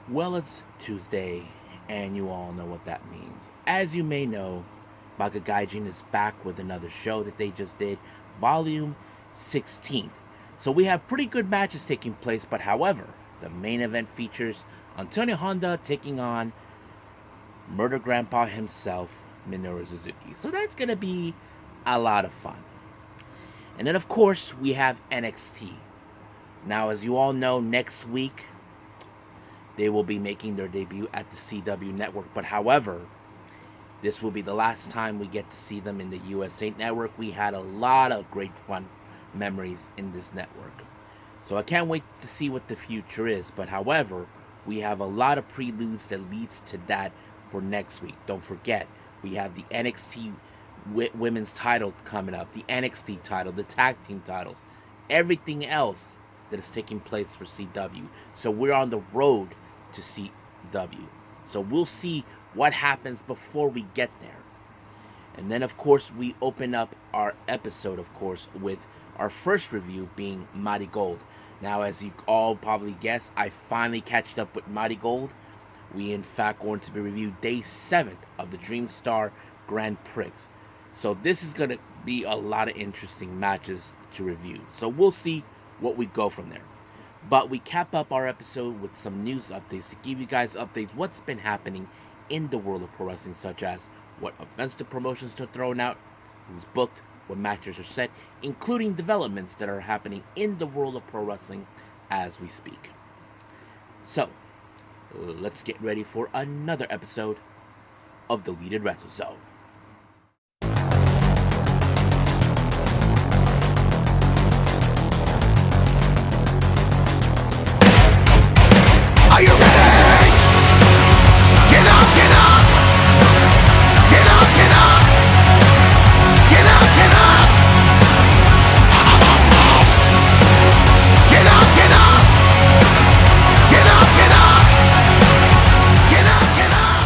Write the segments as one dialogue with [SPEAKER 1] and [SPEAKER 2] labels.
[SPEAKER 1] Well, it's Tuesday, and you all know what that means. As you may know, Baka Gaijin is back with another show that they just did, Volume 16. So we have pretty good matches taking place, but however, the main event features Antonio Honda taking on Murder Grandpa himself, Minoru Suzuki. So that's going to be a lot of fun. And then, of course, we have NXT. Now, as you all know, next week they will be making their debut at the CW network. But however, this will be the last time we get to see them in the USA network. We had a lot of great fun memories in this network. So I can't wait to see what the future is. But however, we have a lot of preludes that leads to that for next week. Don't forget, we have the NXT women's title coming up, the NXT title, the tag team titles, everything else that is taking place for CW. So we're on the road to CW. So we'll see what happens before we get there. And then, of course, we open up our episode, of course, with our first review being MARIGOLD. Now, as you all probably guessed, I finally catched up with MARIGOLD. We, in fact, going to be reviewing day 7 of the Dream Star Grand Prix. So this is going to be a lot of interesting matches to review. So we'll see what we go from there. But we cap up our episode with some news updates to give you guys updates what's been happening in the world of pro wrestling, such as what events the promotions are thrown out, who's booked, what matches are set, including developments that are happening in the world of pro wrestling as we speak. So, let's get ready for another episode of the Deleted Wrestle Zone.
[SPEAKER 2] Are you ready? Get up, get up! Get up, get up! Get up, get up! Get up, get up! Get up, get up! Get up, get up!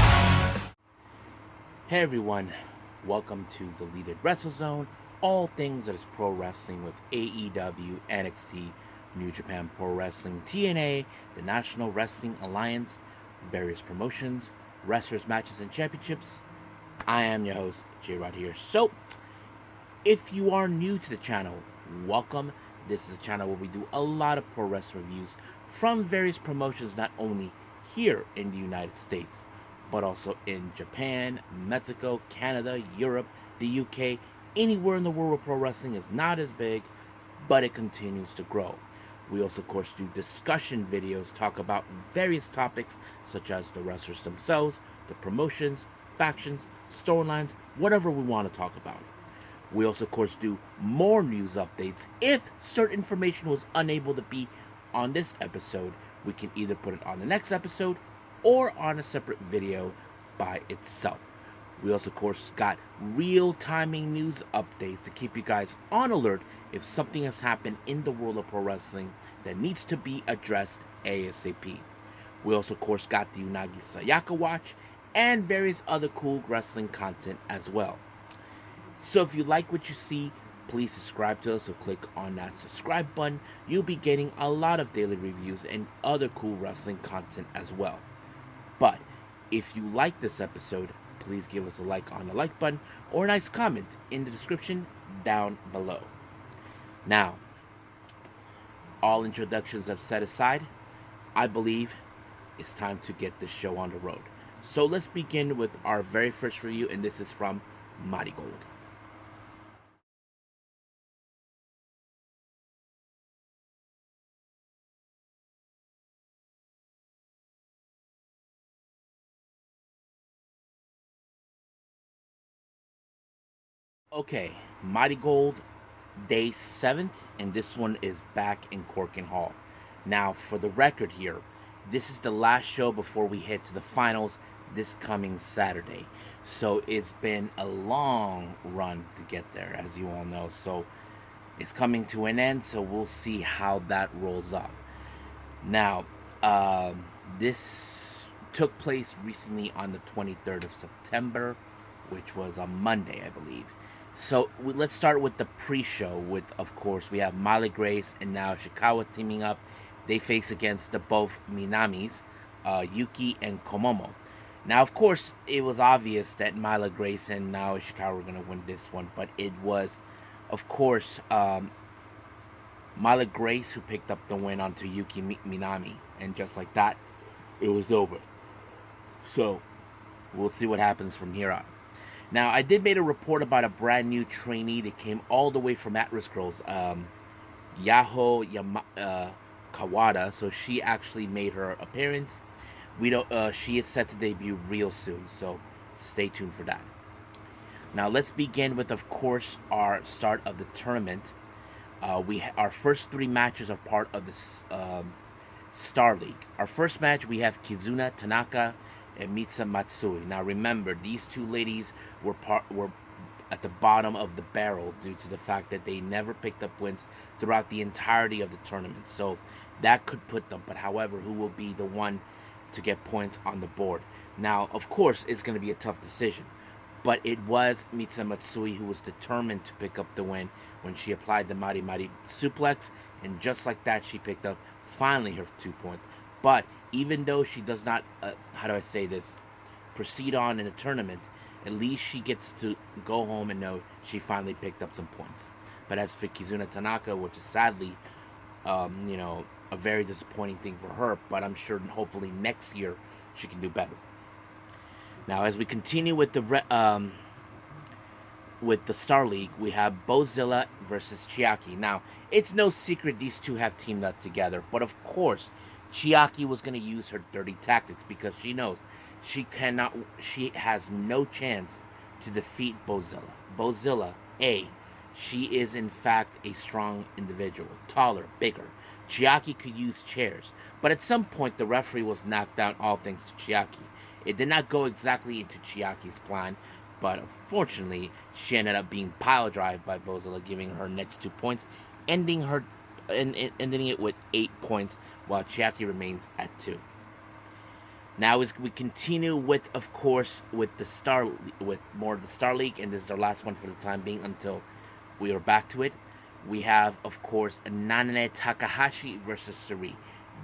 [SPEAKER 1] Hey everyone, welcome to the Deleted Wrestle Zone. All things that is pro wrestling with AEW, NXT, New Japan Pro Wrestling, TNA, the National Wrestling Alliance, various promotions, wrestlers, matches, and championships. I am your host, J-Rod here. So, if you are new to the channel, welcome. This is a channel where we do a lot of pro wrestling reviews from various promotions, not only here in the United States, but also in Japan, Mexico, Canada, Europe, the UK, anywhere in the world where pro wrestling is not as big, but it continues to grow. We also, of course, do discussion videos, talk about various topics such as the wrestlers themselves, the promotions, factions, storylines, whatever we want to talk about. We also, of course, do more news updates. If certain information was unable to be on this episode, we can either put it on the next episode or on a separate video by itself. We also, of course, got real-timing news updates to keep you guys on alert if something has happened in the world of pro wrestling that needs to be addressed ASAP. We also, of course, got the Unagi Sayaka Watch and various other cool wrestling content as well. So if you like what you see, please subscribe to us or click on that subscribe button. You'll be getting a lot of daily reviews and other cool wrestling content as well. But if you like this episode, please give us a like on the like button or a nice comment in the description down below. Now, all introductions I've set aside, I believe it's time to get this show on the road. So let's begin with our very first review, and this is from MARIGOLD. Okay, MARIGOLD day 7th, and this one is back in Corkin Hall. Now, for the record here, this is the last show before we head to the finals this coming Saturday. So it's been a long run to get there, as you all know. So it's coming to an end, so we'll see how that rolls up. Now, this took place recently on the 23rd of September, which was on Monday, I believe. So let's start with the pre-show with, of course, we have Molly Grace and now Ishikawa teaming up. They face against the both Minamis, Yuki and Komomo. Now, of course, it was obvious that Mila Grace and Nao Ishikawa were going to win this one, but it was, of course, Mila Grace who picked up the win onto Yuki Minami, and just like that, it was over. So, we'll see what happens from here on. Now, I did make a report about a brand new trainee that came all the way from At-Risk Girls, Kawada. So she actually made her appearance. We don't. She is set to debut real soon, so stay tuned for that. Now, let's begin with, of course, our start of the tournament. Our first three matches are part of this Star League. Our first match, we have Kizuna Tanaka and Mitsa Matsui. Now remember, these two ladies were at the bottom of the barrel due to the fact that they never picked up wins throughout the entirety of the tournament. So that could put them. But however, who will be the one to get points on the board? Now, of course, it's going to be a tough decision. But it was Mitsa Matsui who was determined to pick up the win when she applied the Mari Mari suplex. And just like that, she picked up finally her 2 points. But even though she does not, proceed on in a tournament, at least she gets to go home and know she finally picked up some points. But as for Kizuna Tanaka, which is sadly, a very disappointing thing for her, but I'm sure hopefully next year she can do better. Now, as we continue with the Star League, we have Bozilla versus Chiaki. Now, it's no secret these two have teamed up together, but of course, Chiaki was going to use her dirty tactics because she knows she has no chance to defeat Bozilla. Bozilla, she is in fact a strong individual, taller, bigger. Chiaki could use chairs, but at some point the referee was knocked down, all thanks to Chiaki. It did not go exactly into Chiaki's plan, but unfortunately, she ended up being pile drive by Bozilla, giving her next 2 points, ending it with 8 points, while Chiaki remains at 2. Now, as we continue with, of course, with more of the Star League, and this is our last one for the time being until we are back to it. We have, of course, Nanane Takahashi versus Suri.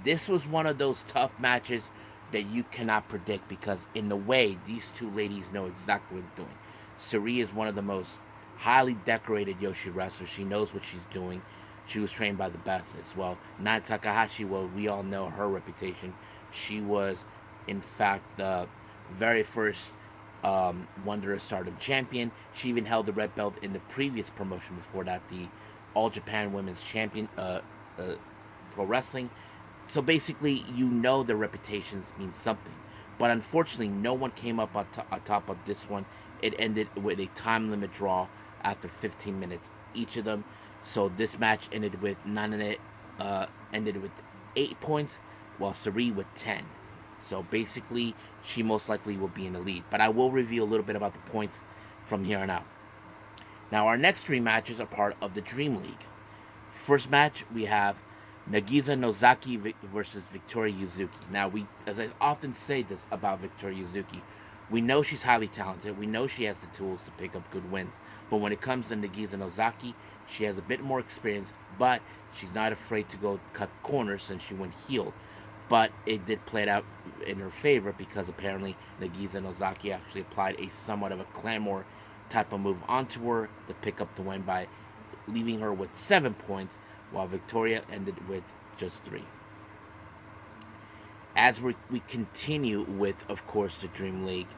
[SPEAKER 1] This was one of those tough matches that you cannot predict because, in a way, these two ladies know exactly what they're doing. Suri is one of the most highly decorated Yoshi wrestlers. She knows what she's doing. She was trained by the best as well. Nanane Takahashi, well, we all know her reputation. She was, in fact, the very first Wonder of Stardom champion. She even held the red belt in the previous promotion before that, the All Japan Women's Champion Pro Wrestling. So basically, their reputations mean something. But unfortunately, no one came up on top of this one. It ended with a time limit draw after 15 minutes each of them. So this match ended with Nanane ended with 8 points, while Suri with 10. So basically, she most likely will be in the lead. But I will reveal a little bit about the points from here on out. Now, our next 3 matches are part of the Dream League. First match, we have Nagisa Nozaki versus Victoria Yuzuki. Now, as I often say this about Victoria Yuzuki, we know she's highly talented. We know she has the tools to pick up good wins. But when it comes to Nagisa Nozaki, she has a bit more experience, but she's not afraid to go cut corners since she went heel. But it did play it out in her favor because apparently Nagisa Nozaki actually applied a somewhat of a Claymore type of move onto her to pick up the win by leaving her with 7 points, while Victoria ended with just 3. As we continue with, of course, the Dream League,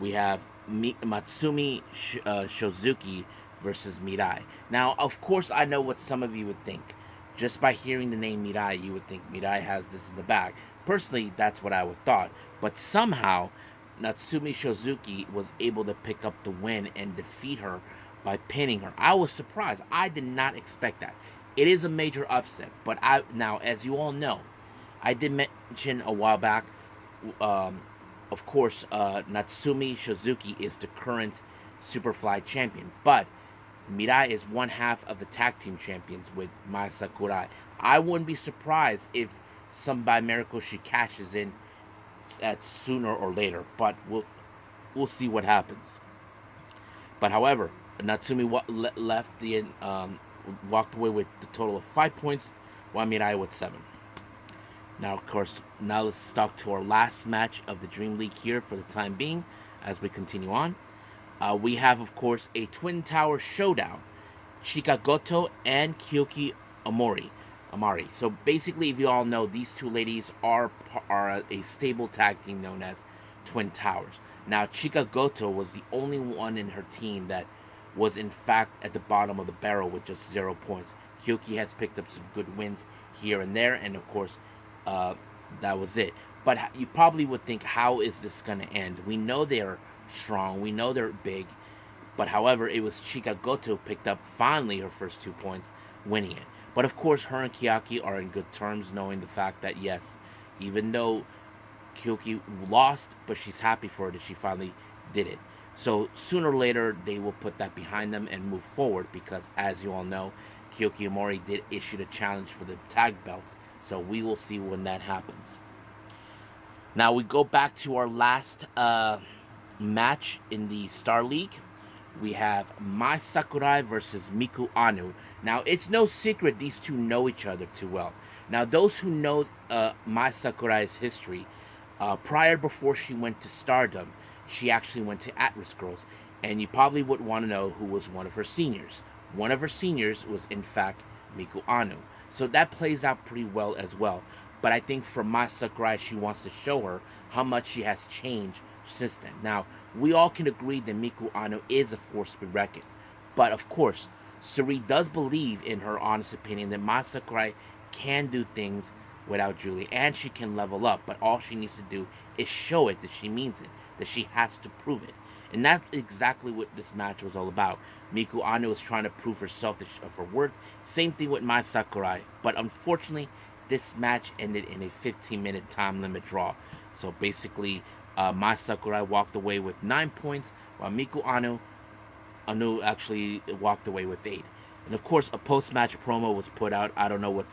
[SPEAKER 1] we have Matsumi Shozuki versus Mirai. Now, of course, I know what some of you would think. Just by hearing the name Mirai, you would think Mirai has this in the bag. Personally, that's what I would thought. But somehow, Natsumi Shozuki was able to pick up the win and defeat her by pinning her. I was surprised. I did not expect that. It is a major upset. But now, as you all know, I did mention a while back, of course, Natsumi Shozuki is the current Superfly champion. But Mirai is one half of the tag team champions with Mai Sakurai. I wouldn't be surprised if by miracle she cashes in at sooner or later, but we'll see what happens. But however, Natsumi walked away with the total of 5 points, while Mirai with 7. Now, of course, now let's talk to our last match of the Dream League here for the time being as we continue on. We have, of course, a Twin Tower showdown. Chika Goto and Kyoki Amari. So basically, if you all know, these two ladies are a stable tag team known as Twin Towers. Now, Chika Goto was the only one in her team that was in fact at the bottom of the barrel with just 0 points. Kyoki has picked up some good wins here and there, and of course, uh, that was it. But you probably would think, how is this going to end? We know they're strong, we know they're big, but however, it was Chika Goto picked up finally her first 2 points, winning it. But of course, her and Kiyaki are in good terms, knowing the fact that yes, even though Kyoki lost, but she's happy for it that she finally did it. So sooner or later, they will put that behind them and move forward because, as you all know, Kyoki Amori did issue the challenge for the tag belts. So we will see when that happens. Now we go back to our last match in the Star League. We have Mai Sakurai versus Miku Anu. Now, it's no secret these two know each other too well. Now, those who know Mai Sakurai's history, before she went to Stardom, she actually went to At-Risk Girls. And you probably would want to know who was one of her seniors. One of her seniors was, in fact, Miku Anu. So that plays out pretty well as well. But I think for Mai Sakurai, she wants to show her how much she has changed since then. Now, we all can agree that Miku Anu is a force to be reckoned. But of course, Suri does believe, in her honest opinion, that Mai Sakurai can do things without Julie, and she can level up. But all she needs to do is show it that she means it, that she has to prove it. And that's exactly what this match was all about. Miku Anu is trying to prove herself of her worth. Same thing with Mai Sakurai. But unfortunately, this match ended in a 15-minute time limit draw. So basically, Mai Sakurai walked away with 9 points, while Miku Anu actually walked away with 8. And of course, a post-match promo was put out. I don't know what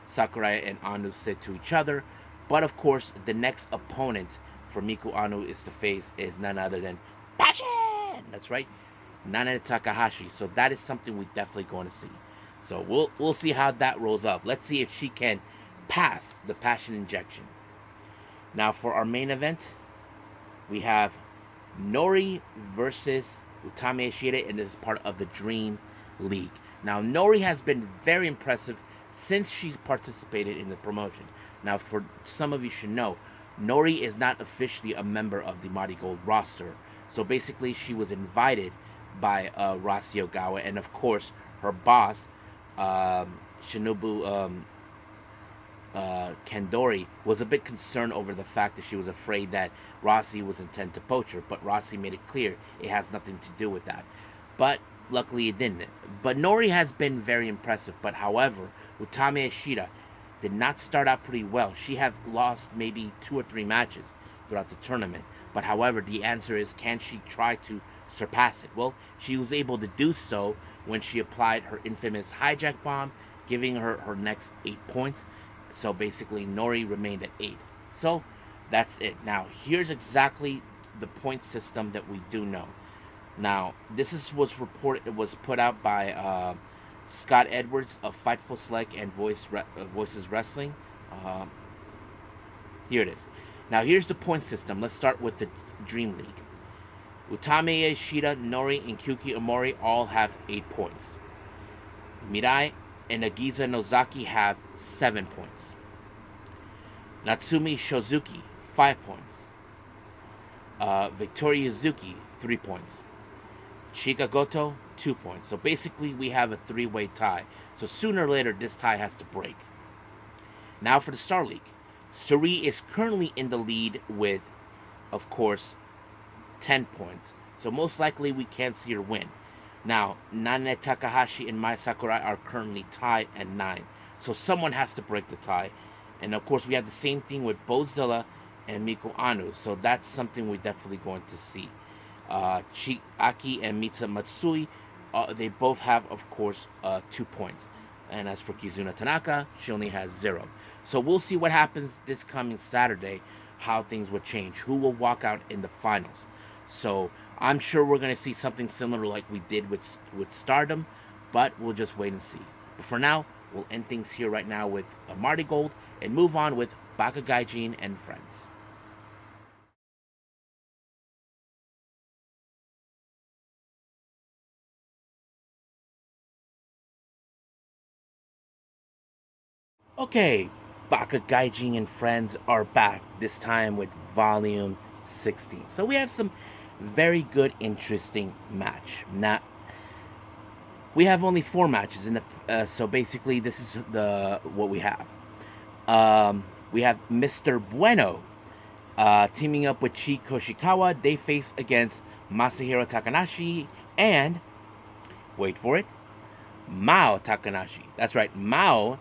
[SPEAKER 1] Sakurai and Anu said to each other, but of course, the next opponent for Miku Anu is to face is none other than Passion. That's right, Nana Takahashi. So that is something we definitely going to see. So we'll see how that rolls up. Let's see if she can pass the Passion injection. Now for our main event, we have Nori versus Utami Ishida, and this is part of the Dream League. Now, Nori has been very impressive since she's participated in the promotion. Now, for some of you should know, Nori is not officially a member of the MARIGOLD roster. So basically, she was invited by Rasi Ogawa, and of course, her boss, Shinobu Kandori, was a bit concerned over the fact that she was afraid that Rossi was intent to poach her, but Rossi made it clear it has nothing to do with that. But luckily it didn't. But Nori has been very impressive. But however, Utami Ishida did not start out pretty well. She has lost maybe 2 or 3 matches throughout the tournament. But however, the answer is, can she try to surpass it? Well, she was able to do so when she applied her infamous hijack bomb, giving her her next 8 points. So basically, Nori remained at 8. So that's it. Now, here's exactly the point system that we do know. Now, was put out by Scott Edwards of Fightful Select and Voices Wrestling. Here it is. Now, here's the point system. Let's start with the Dream League. Utami Ishida, Nori, and Kyuki Omori all have 8 points. Mirai and Nagiza Nozaki have 7 points. Natsumi Shozuki, 5 points. Victoria Yuzuki, 3 points. Chika Goto, 2 points. So basically, we have a 3-way tie. So sooner or later, this tie has to break. Now for the Star League. Suri is currently in the lead with, of course, 10 points. So most likely, we can't see her win. Now, Nana Takahashi and Mai Sakurai are currently tied at 9. So someone has to break the tie. And of course, we have the same thing with Bozilla and Miku Anu. So that's something we're definitely going to see. Chiaki and Mita Matsui, they both have, of course, 2 points. And as for Kizuna Tanaka, she only has 0. So we'll see what happens this coming Saturday, how things will change. Who will walk out in the finals. So I'm sure we're going to see something similar like we did with Stardom, but we'll just wait and see. But for now, we'll end things here right now with a Marty Gold and move on with Baka Gaijin and Friends. Okay, Baka Gaijin and Friends are back, this time with Volume 16. So we have some very good, interesting match. Now, we have only 4 matches in the so basically this is the what we have. We have Mr. Bueno teaming up with Chie Koishikawa. They face against Masahiro Takahashi and, wait for it, Mao Takahashi. That's right, Mao,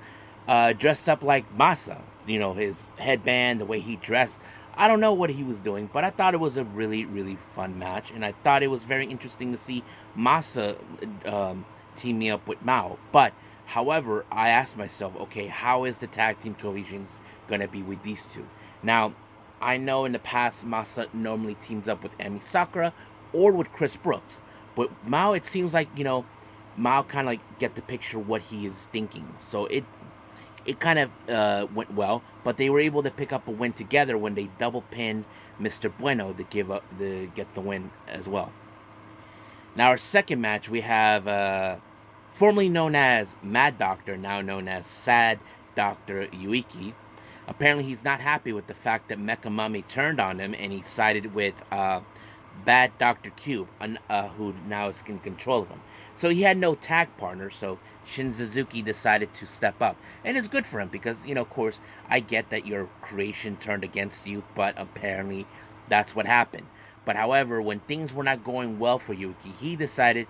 [SPEAKER 1] dressed up like Masa. You know, his headband, the way he dressed. I don't know what he was doing, but I thought it was a really, really fun match, and I thought it was very interesting to see Masa teaming up with Mao. But, however, I asked myself, okay, how is the tag team cohesion going to be with these two? Now, I know in the past Masa normally teams up with Emi Sakura or with Chris Brooks, but Mao, it seems like, you know, Mao kind of like get the picture what he is thinking. So it kind of went well, but they were able to pick up a win together when they double pinned Mr. Bueno to get the win as well. Now our second match, we have formerly known as Mad Doctor, now known as Sad Dr. Yuiki. Apparently he's not happy with the fact that Mecha Mummy turned on him, and he sided with Bad Dr. Cube, who now is in control of him. So he had no tag partner, so Shin Suzuki decided to step up. And it's good for him because, you know, of course, I get that your creation turned against you, but apparently that's what happened. But however, when things were not going well for Yuki, he decided,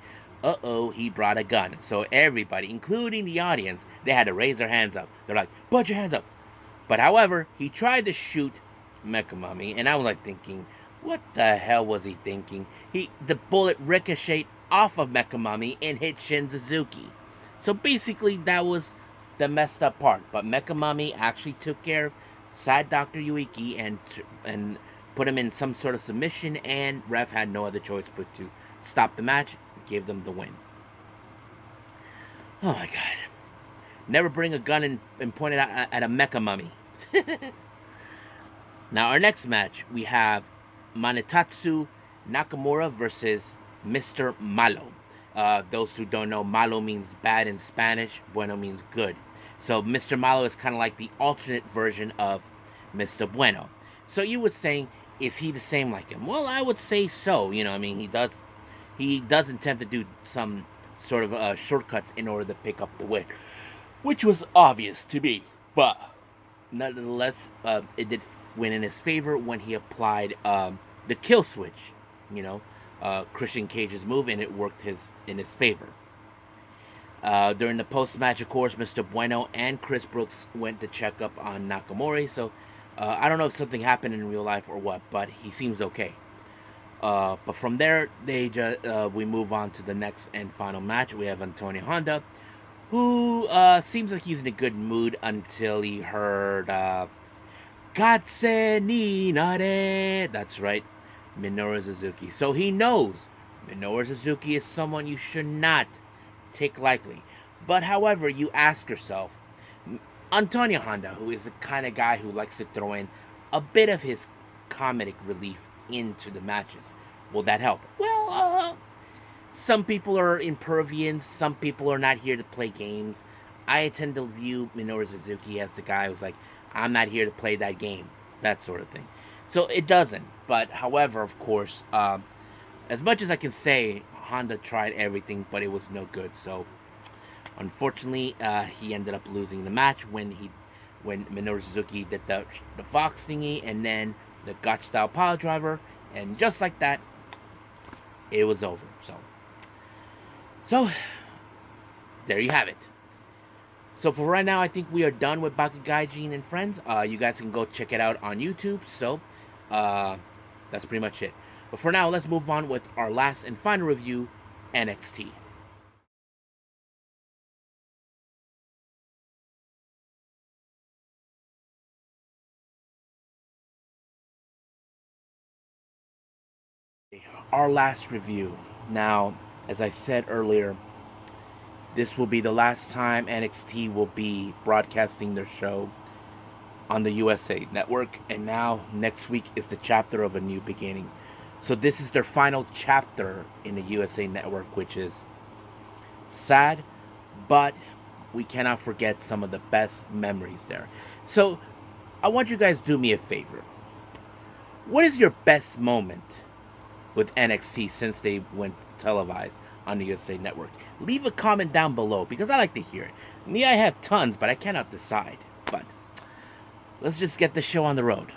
[SPEAKER 1] he brought a gun. So everybody, including the audience, they had to raise their hands up. They're like, put your hands up. But however, he tried to shoot Mecha Mummy, and I was like thinking, what the hell was he thinking? The bullet ricocheted off of Mecha Mummy and hit Shin Suzuki. So basically, that was the messed up part. But Mecha Mummy actually took care of Sad Dr. Yuiki and put him in some sort of submission, and ref had no other choice but to stop the match, give them the win. Oh my god. Never bring a gun and point it at a Mecha Mummy. Now our next match, we have Manetatsu Nakamura versus Mr. Malo. Those who don't know, Malo means bad in Spanish, Bueno means good. So Mr. Malo is kind of like the alternate version of Mr. Bueno. So you would say, is he the same like him? Well, I would say so. You know, I mean, he does attempt to do some sort of shortcuts in order to pick up the win, which was obvious to me. But nonetheless, it did win in his favor when he applied the kill switch. You know, Christian Cage's move, and it worked in his favor. During the post-match, of course, Mr. Bueno and Chris Brooks went to check up on Nakamura. So I don't know if something happened in real life or what, but he seems okay. But from there, we move on to the next and final match. We have Antonio Honda, who seems like he's in a good mood until he heard Katse ni nare. That's right, Minoru Suzuki. So he knows Minoru Suzuki is someone you should not take lightly. But however, you ask yourself, Antonio Honda, who is the kind of guy who likes to throw in a bit of his comedic relief into the matches, will that help? Well, some people are impervious, some people are not here to play games. I tend to view Minoru Suzuki as the guy who's like, I'm not here to play that game, that sort of thing. So it doesn't. But however, of course, as much as I can say, Honda tried everything, but it was no good. So unfortunately, he ended up losing the match when Minoru Suzuki did the Fox thingy and then the Gotch style pile driver, and just like that, it was over. So there you have it. So for right now, I think we are done with Baka Gaijin and Friends. You guys can go check it out on YouTube. So that's pretty much it. But for now, let's move on with our last and final review, NXT. Our last review. Now, as I said earlier, this will be the last time NXT will be broadcasting their show on the USA Network, and now next week is the chapter of a new beginning. So this is their final chapter in the USA Network, which is sad, but we cannot forget some of the best memories there. So I want you guys to do me a favor. What is your best moment with NXT since they went televised on the USA Network? Leave a comment down below because I like to hear it. Me, I have tons, but I cannot decide. But let's just get the show on the road.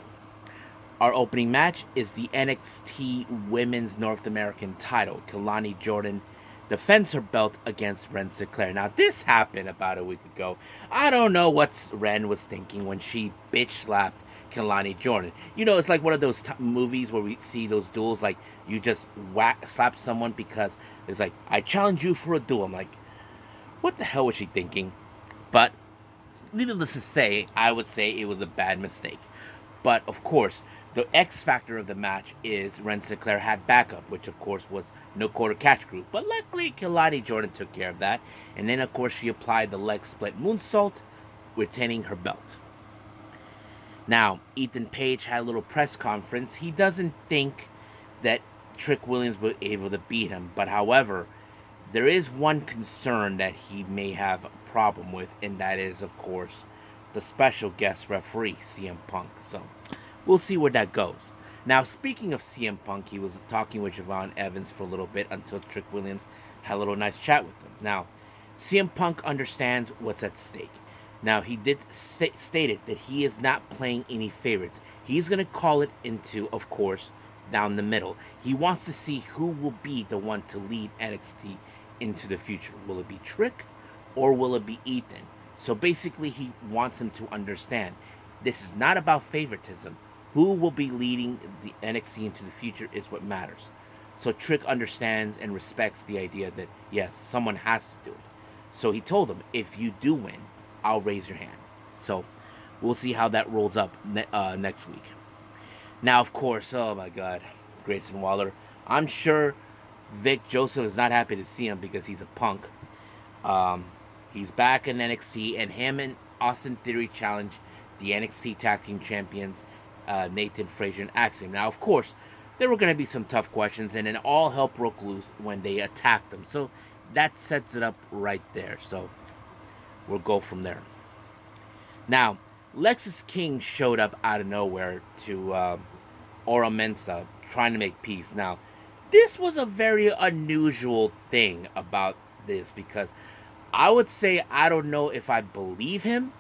[SPEAKER 1] Our opening match is the NXT Women's North American title. Kelani Jordan defends her belt against Ren Sinclair. Now, this happened about a week ago. I don't know what Ren was thinking when she bitch slapped Kelani Jordan. You know, it's like one of those movies where we see those duels, like you just slap someone because it's like, I challenge you for a duel. I'm like, what the hell was she thinking? But needless to say, I would say it was a bad mistake. But of course, the X factor of the match is Ren Sinclair had backup, which of course was No Quarter Catch Group. But luckily, Kelani Jordan took care of that. And then of course she applied the leg split moonsault, retaining her belt. Now, Ethan Page had a little press conference. He doesn't think that Trick Williams was able to beat him. But however, there is one concern that he may have a problem with, and that is, of course, the special guest referee, CM Punk. So, we'll see where that goes. Now, speaking of CM Punk, he was talking with Javon Evans for a little bit until Trick Williams had a little nice chat with him. Now, CM Punk understands what's at stake. Now, he did stated that he is not playing any favorites. He's going to call it into, of course, down the middle. He wants to see who will be the one to lead NXT into the future. Will it be Trick or will it be Ethan? So basically, he wants him to understand this is not about favoritism. Who will be leading the NXT into the future is what matters. So Trick understands and respects the idea that, yes, someone has to do it. So he told him, if you do win, I'll raise your hand. So we'll see how that rolls up next week. Now, of course, oh my God, Grayson Waller. I'm sure Vic Joseph is not happy to see him because he's a punk. He's back in NXT, and him and Austin Theory challenged the NXT Tag Team Champions, Nathan Frazier and Axiom. Now, of course, there were going to be some tough questions, and then all hell broke loose when they attacked them. So that sets it up right there. So we'll go from there. Now, Lexis King showed up out of nowhere to Ora Mensa trying to make peace. Now, this was a very unusual thing about this because I would say I don't know if I believe him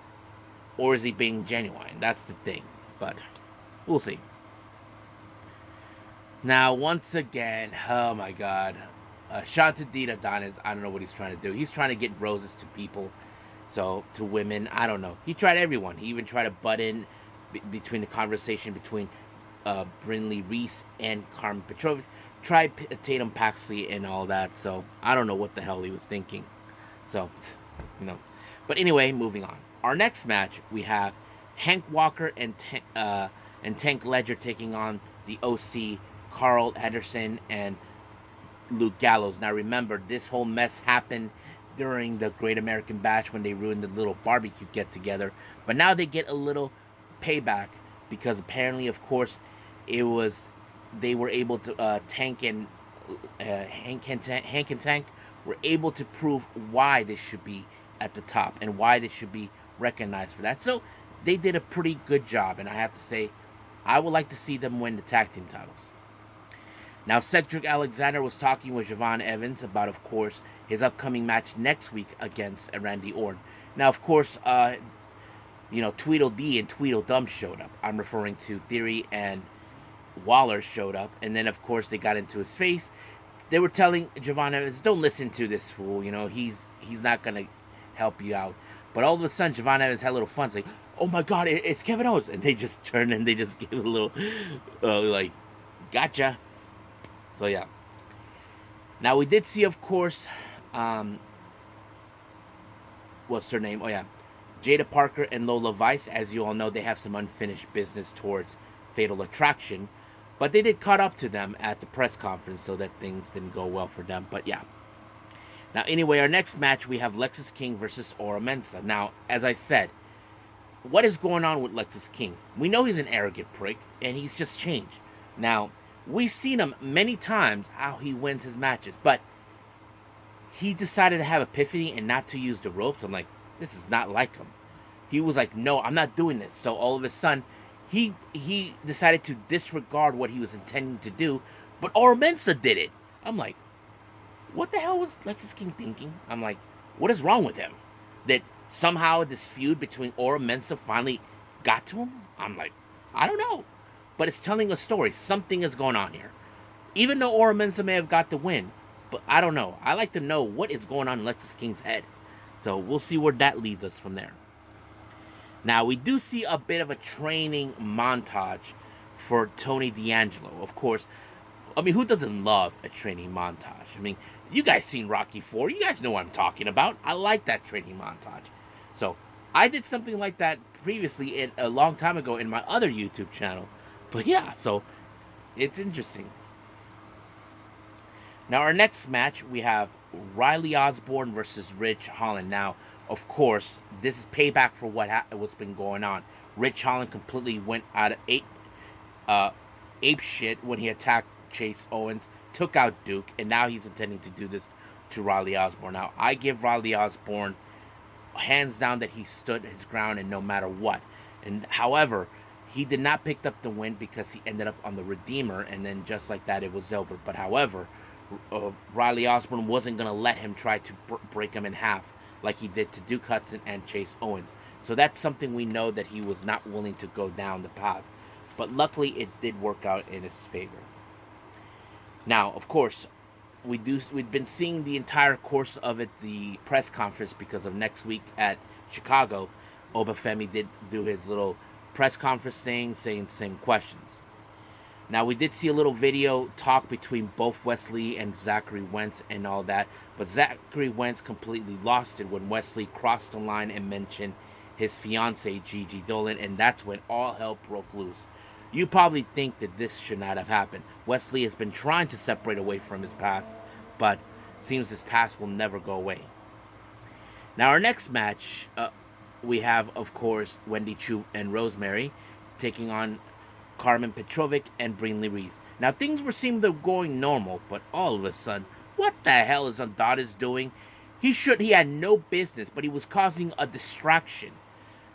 [SPEAKER 1] or is he being genuine. That's the thing. But we'll see. Now, once again, oh my God. Shantadita Adonis, I don't know what he's trying to do. He's trying to get roses to people. So, to women, I don't know. He tried everyone. He even tried to butt in between the conversation between Brinley Reese and Carmen Petrovich. Tried Tatum Paxley and all that. So, I don't know what the hell he was thinking. So, you know. But anyway, moving on. Our next match, we have Hank Walker and Tank Ledger taking on the OC, Carl Anderson and Luke Gallows. Now, remember, this whole mess happened during the Great American Bash when they ruined the little barbecue get-together. But now they get a little payback because apparently, of course, they were able to Tank and Hank and Tank were able to prove why they should be at the top and why they should be recognized for that. So they did a pretty good job, and I have to say, I would like to see them win the tag team titles. Now, Cedric Alexander was talking with Javon Evans about, of course, his upcoming match next week against Randy Orton. Now, of course, Tweedledee and Tweedledum showed up. I'm referring to Theory and Waller showed up, and then, of course, they got into his face. They were telling Javon Evans, don't listen to this fool, he's not going to help you out. But all of a sudden, Javon Evans had a little fun, saying, oh my God, it's Kevin Owens. And they just turned and they just gave a little, gotcha. So, yeah. Now, we did see, of course, what's her name? Oh, yeah. Jada Parker and Lola Vice. As you all know, they have some unfinished business towards Fatal Attraction. But they did caught up to them at the press conference, so that things didn't go well for them. But, yeah. Now, anyway, our next match, we have Lexis King versus Ora Mensa. Now, as I said, what is going on with Lexus King? We know he's an arrogant prick, and he's just changed. Now, we've seen him many times how he wins his matches, but he decided to have epiphany and not to use the ropes. I'm like, this is not like him. He was like, no, I'm not doing this. So all of a sudden, he decided to disregard what he was intending to do, but Oro Mensah did it. I'm like, what the hell was Lexus King thinking? I'm like, what is wrong with him? That somehow this feud between Oro Mensah finally got to him? I'm like, I don't know. But it's telling a story. Something is going on here. Even though Oro Mensah may have got the win, but I don't know. I like to know what is going on in Lexus King's head. So we'll see where that leads us from there. Now, we do see a bit of a training montage for Tony D'Angelo. Of course, I mean, who doesn't love a training montage? I mean, you guys seen Rocky 4. You guys know what I'm talking about. I like that training montage. So, I did something like that previously a long time ago in my other YouTube channel. But yeah, so it's interesting. Now, our next match, we have Riley Osborne versus Ridge Holland. Now, of course, this is payback for what's been going on. Ridge Holland completely went out of ape shit when he attacked Chase Owens, took out Duke, and now he's intending to do this to Riley Osborne. Now, I give Riley Osborne hands down that he stood his ground and no matter what. And however, he did not pick up the win because he ended up on the Redeemer, and then just like that, it was over. But however, Riley Osborne wasn't going to let him try to break him in half like he did to Duke Hudson and Chase Owens. So that's something we know that he was not willing to go down the path. But luckily, it did work out in his favor. Now, of course, we've been seeing the entire course of it, the press conference, because of next week at Chicago. Obafemi did do his little press conference thing, saying the same questions. Now, we did see a little video talk between both Wesley and Zachary Wentz and all that, but Zachary Wentz completely lost it when Wesley crossed the line and mentioned his fiancée, Gigi Dolan, and that's when all hell broke loose. You probably think that this should not have happened. Wesley has been trying to separate away from his past, but seems his past will never go away. Now, our next match, we have, of course, Wendy Chu and Rosemary taking on Carmen Petrovic and Brindley Reese. Now, things were seemed to going normal, but all of a sudden, what the hell is Andrade doing? He had no business, but he was causing a distraction.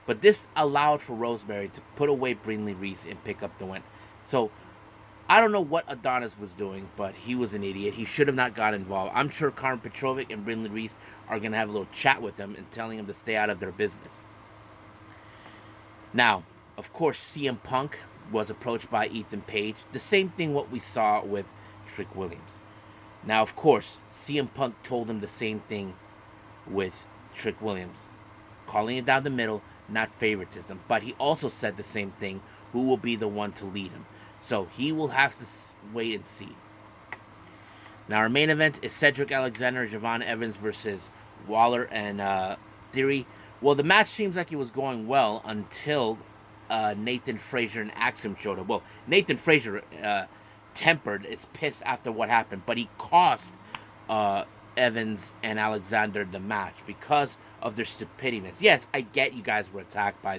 [SPEAKER 1] But this allowed for Rosemary to put away Brindley Reese and pick up the win. So, I don't know what Adonis was doing, but he was an idiot. He should have not got involved. I'm sure Carmen Petrovic and Brindley Reese are going to have a little chat with him and telling him to stay out of their business. Now, of course, CM Punk was approached by Ethan Page. The same thing what we saw with Trick Williams. Now, of course, CM Punk told him the same thing with Trick Williams. Calling it down the middle, not favoritism. But he also said the same thing, who will be the one to lead him. So he will have to wait and see. Now, our main event is Cedric Alexander and Javon Evans versus Waller and Theory. Well, the match seems like it was going well until Nathan Frazier and Axiom showed up. Well, Nathan Frazier tempered, is pissed after what happened, but he cost Evans and Alexander the match because of their stupidiness. Yes, I get you guys were attacked by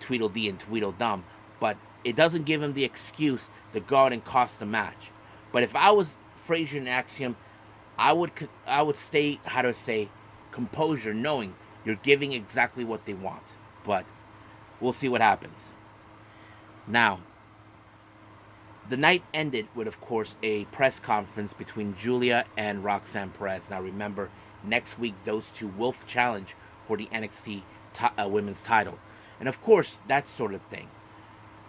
[SPEAKER 1] Tweedledee and Tweedledum, but it doesn't give him the excuse to go out and cost the match. But if I was Frazier and Axiom, I would stay, composure, knowing you're giving exactly what they want. But we'll see what happens. Now, the night ended with, of course, a press conference between Julia and Roxanne Perez. Now, remember, next week, those two will challenge for the NXT women's title. And, of course, that sort of thing.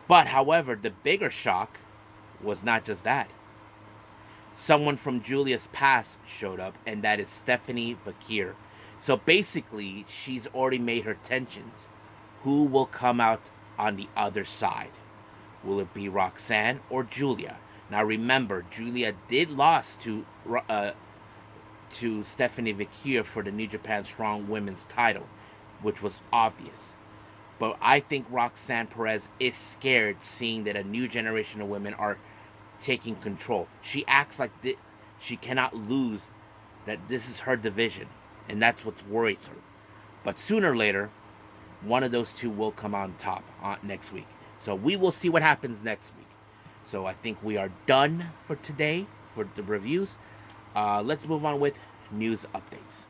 [SPEAKER 1] But, however, the bigger shock was not just that. Someone from Julia's past showed up, and that is Stephanie Vakir. So, basically, she's already made her tensions. Who will come out on the other side? Will it be Roxanne or Julia? Now remember, Julia did lose to Stephanie Vakir for the New Japan Strong Women's title, which was obvious. But I think Roxanne Perez is scared seeing that a new generation of women are taking control. She acts like she cannot lose, that this is her division, and that's what worries her. But sooner or later, one of those two will come on top next week. So we will see what happens next week. So I think we are done for today for the reviews. Let's move on with news updates.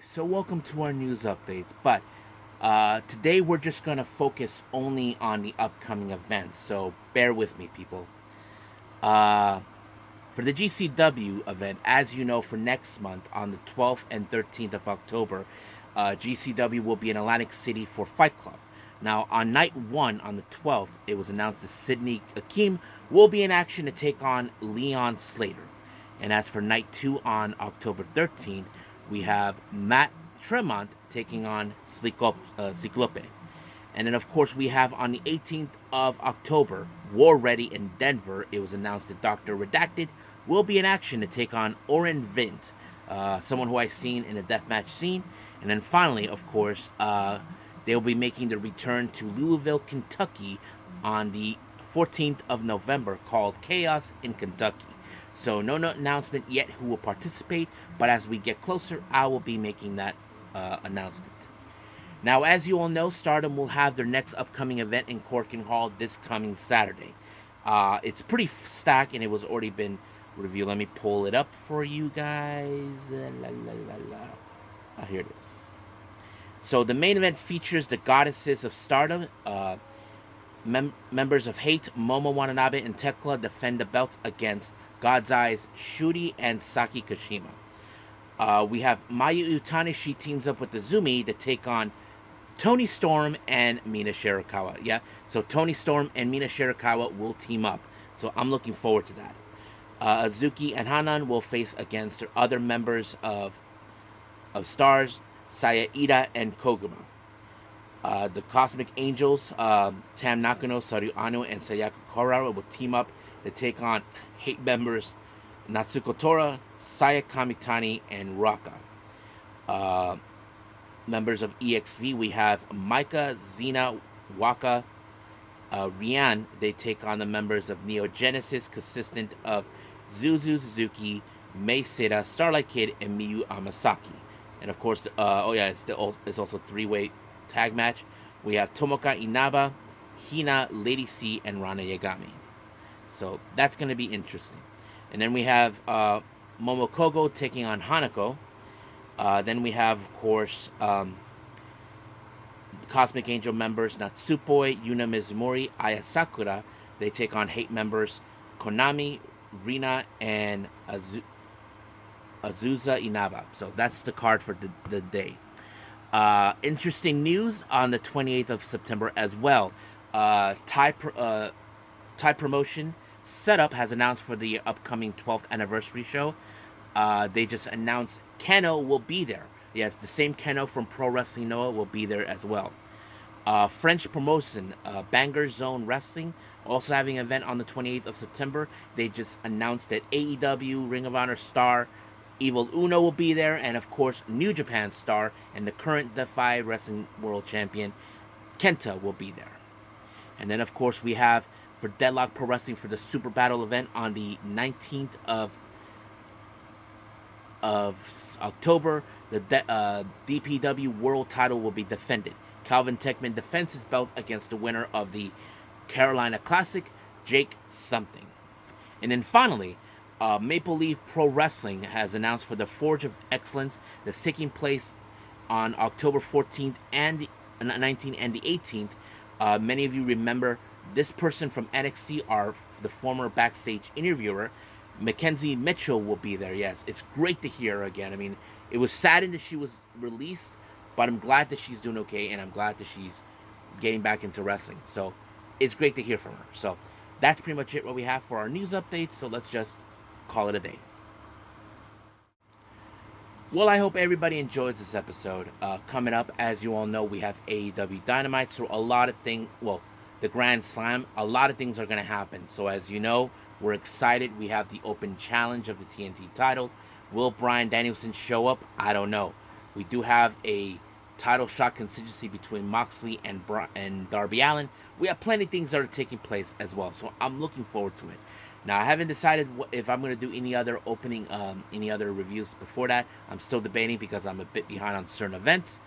[SPEAKER 1] So welcome to our news updates, but today we're just going to focus only on the upcoming events, so bear with me, people. For the GCW event, as you know, for next month on the 12th and 13th of October, GCW will be in Atlantic City for Fight Club. Now, on night 1 on the 12th, it was announced that Sidney Akeem will be in action to take on Leon Slater. And as for night 2 on October 13th, we have Matt Tremont taking on Ciclope. And then, of course, we have on the 18th of October, War Ready in Denver. It was announced that Dr. Redacted will be in action to take on Oren Vint, someone who I've seen in the deathmatch scene. And then finally, of course, they'll be making their return to Louisville, Kentucky on the 14th of November, called Chaos in Kentucky. So no announcement yet who will participate, but as we get closer, I will be making that announcement. Now, as you all know, Stardom will have their next upcoming event in Corkin Hall this coming Saturday. It's pretty stacked, and it was already been reviewed. Let me pull it up for you guys. Here it is. So the main event features the Goddesses of Stardom, members of Hate, Momo Watanabe, and Tekla defend the belts against God's Eyes, Shuri, and Saki Kashima. We have Mayu Utani. She teams up with the Zumi to take on Toni Storm and Mina Shirakawa. Yeah, so Toni Storm and Mina Shirakawa will team up. So I'm looking forward to that. Azuki and Hanan will face against their other members of Stars, Saya Ida and Koguma. The Cosmic Angels, Tam Nakano, Saru Ano, and Sayaka Karawa will team up to take on Hate members Natsuko Tora, Saya Kamitani, and Raka. Members of EXV, we have Maika, Xena, Waka, Rian. They take on the members of Neo Genesis, consistent of Zuzu Suzuki, Mei Seda, Starlight Kid, and Miyu Amasaki. And of course, it's also a three-way tag match. We have Tomoka Inaba, Hina, Lady C, and Rana Yagami. So that's going to be interesting. And then we have Momokogo taking on Hanako. Then we have, of course, Cosmic Angel members Natsupoi, Yuna Mizumori, Aya Sakura. They take on Hate members Konami, Rina, and Azusa Inaba. So that's the card for the day. Interesting news on the 28th of September as well. Thai Promotion Setup has announced for the upcoming 12th anniversary show. They just announced Keno will be there. Yes, the same Keno from Pro Wrestling Noah will be there as well. French promotion, Banger Zone Wrestling, also having an event on the 28th of September. They just announced that AEW, Ring of Honor star Evil Uno will be there, and of course New Japan star and the current Defy Wrestling World Champion Kenta will be there. And then of course we have for Deadlock Pro Wrestling for the Super Battle event on the 19th of October, the DPW World title will be defended. Calvin Techman defends his belt against the winner of the Carolina Classic, Jake something. And then finally, Maple Leaf Pro Wrestling has announced for the Forge of Excellence that's taking place on October 14th and the 19th and the 18th. Many of you remember this person from NXT, the former backstage interviewer, Mackenzie Mitchell, will be there. Yes, it's great to hear her again. I mean, it was saddened that she was released, but I'm glad that she's doing okay, and I'm glad that she's getting back into wrestling. So it's great to hear from her. So that's pretty much it what we have for our news updates. So let's just call it a day. Well, I hope everybody enjoys this episode. Coming up, as you all know, we have AEW Dynamite. So a lot of things, well, the Grand Slam, a lot of things are going to happen. So as you know, we're excited. We have the open challenge of the TNT title. Will Bryan Danielson show up? I don't know. We do have a title shot contingency between Moxley and Darby Allin. We have plenty of things that are taking place as well, so I'm looking forward to it. Now, I haven't decided if I'm going to do any other any other reviews before that. I'm still debating because I'm a bit behind on certain events,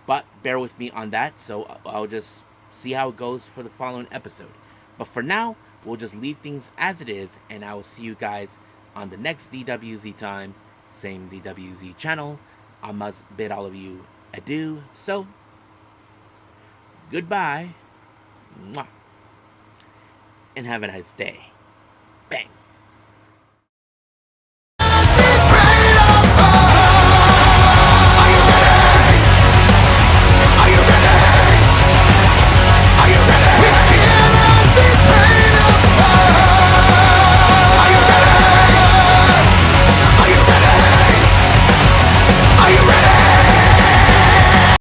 [SPEAKER 1] but bear with me on that. So I'll just see how it goes for the following episode. But for now, we'll just leave things as it is, and I will see you guys on the next DWZ time, same DWZ channel. I must bid all of you adieu. So, goodbye, mwah, and have a nice day.